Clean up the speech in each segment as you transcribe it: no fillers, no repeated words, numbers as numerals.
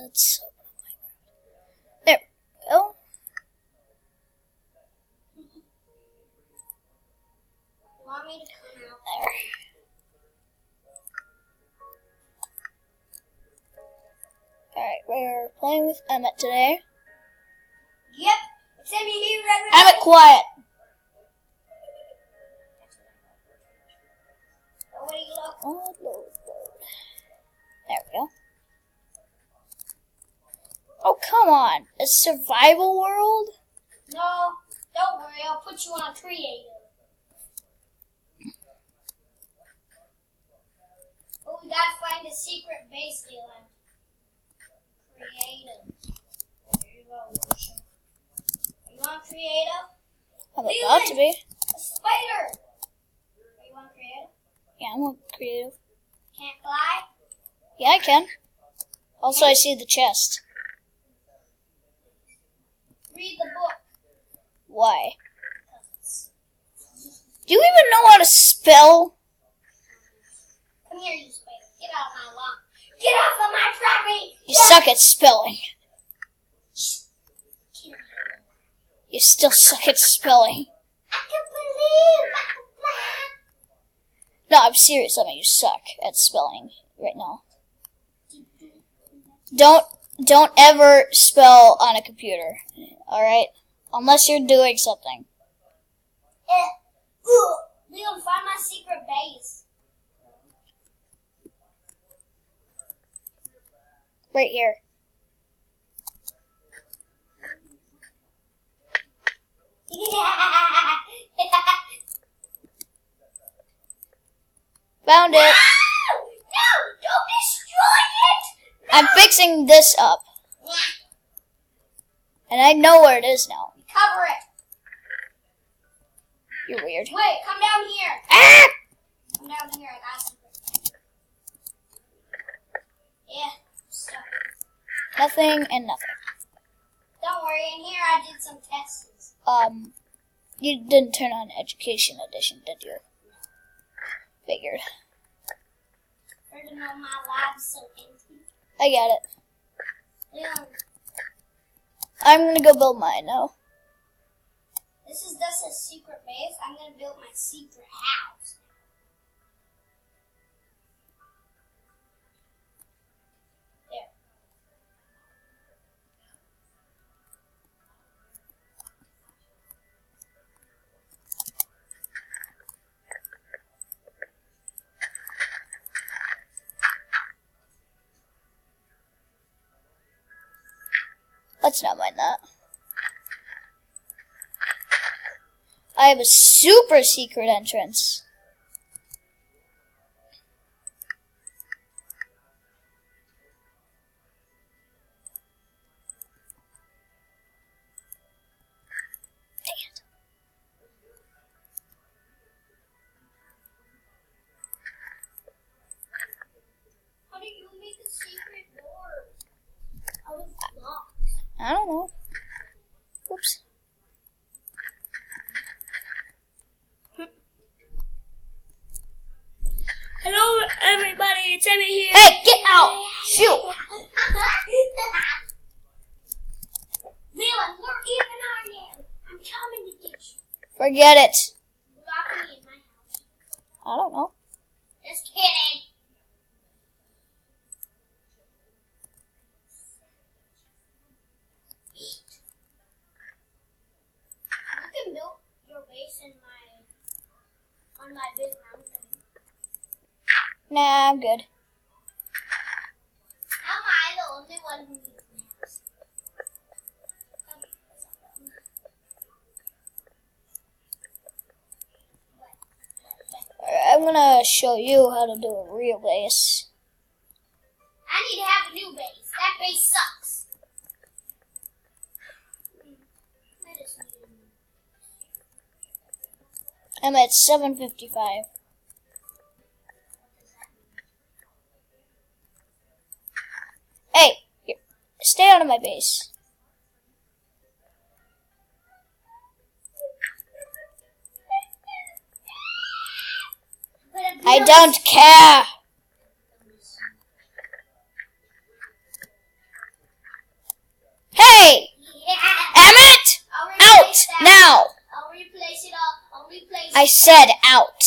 Let's open up my world. There we go. Want me to come out? There. Alright, we're playing with Emmett today. Yep. It's Emmett here, Emmett, quiet! What do you look? Load. There we go. Oh, come on. A survival world? No, don't worry. I'll put you on creative. Oh, we gotta find a secret base, Dylan. Creative. There you go, Lucia. Are you on creative? I'm about to be. A spider! Are you on creative? Yeah, I'm on creative. Can't fly? Yeah, I can. Also, I see the chest. Read the book. Why? Do you even know how to spell? Come here, you spider. Get out of my lawn. Get off of my property! You suck at spelling. Get out. You still suck at spelling. I can believe. No, I'm serious. I mean, you suck at spelling right now. Don't ever spell on a computer. Alright? Unless you're doing something. Leon, find my secret base. Right here. Found it. No, don't destroy it. I'm fixing this up. And I know where it is now. Cover it. You're weird. Wait, come down here. Ah! Come down here. I got a secret. Yeah, stuff. Nothing and nothing. Don't worry. In here, I did some tests. You didn't turn on Education Edition, did you? Figured. For to know my lab's so empty. I get it. Leon, I'm gonna go build mine now. this is just a secret base. I'm gonna build my secret house. There. Let's not mind that. I have a super secret entrance. Dang it. How did you make a secret door? I was locked. I don't know. Oops. Hello, everybody. It's Emmett here. Hey, get out! Shoot! Leland, where even are you? I'm coming to get you. Forget it. Lock me in my house. I don't know. Just kidding. You can build your base on my big mountain. Nah, I'm good. Am I the only one who needs naps? I'm gonna show you how to do a real base. I need to have a new base. That base sucks. I'm at 755. Hey, here, stay out of my base. I don't care. said out.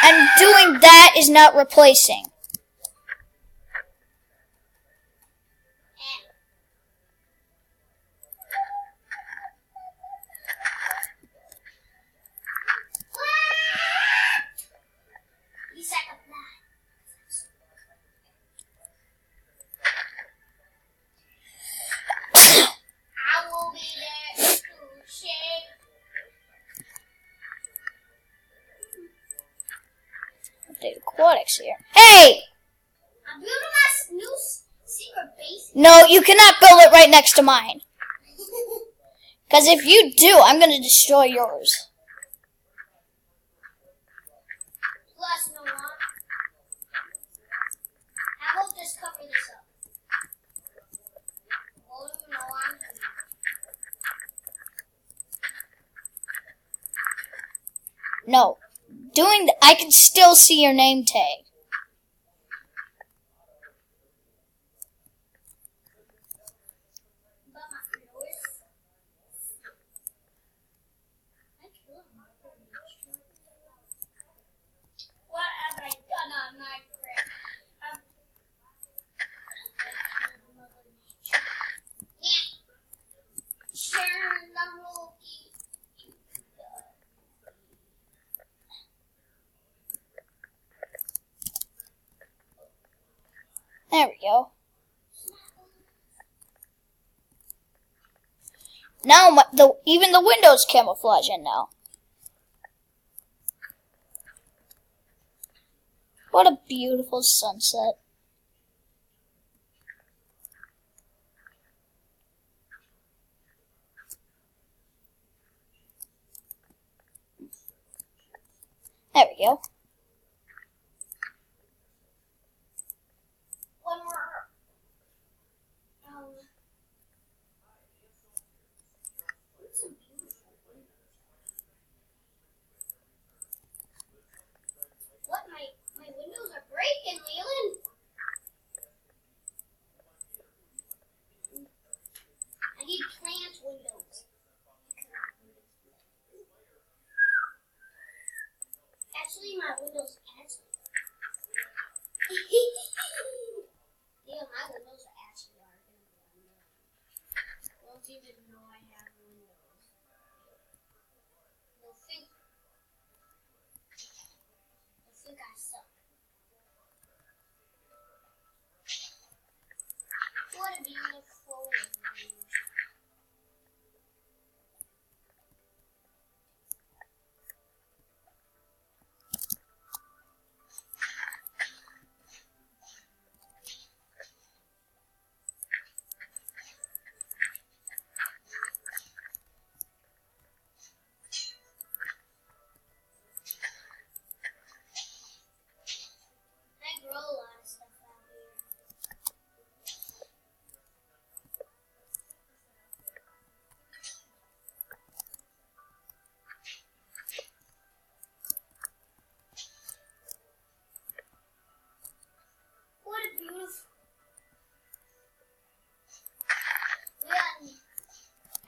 And doing that is not replacing. I will be there to shake. Update aquatics here. Hey! I'm building my new secret base. No, you cannot build it right next to mine. Because if you do, I'm going to destroy yours. Plus, no one. How about just cover this up? Oh, no one. No. Doing I can still see your name tag. But my nose. What have I done on my grip? Sharon the Rookie. There we go. Now even the window's camouflaging now. What a beautiful sunset. There we go. One more. Some beautiful windows. What? My windows are breaking, Leland. I need plant windows. Actually, my windows yeah, my windows are actually are gonna be on there. Don't even know I have windows. They'll think I suck. What a beautiful image. I grow a lot of stuff out here. What a beautiful. Yeah,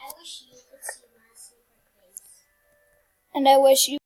I wish you could see my secret base. And I wish you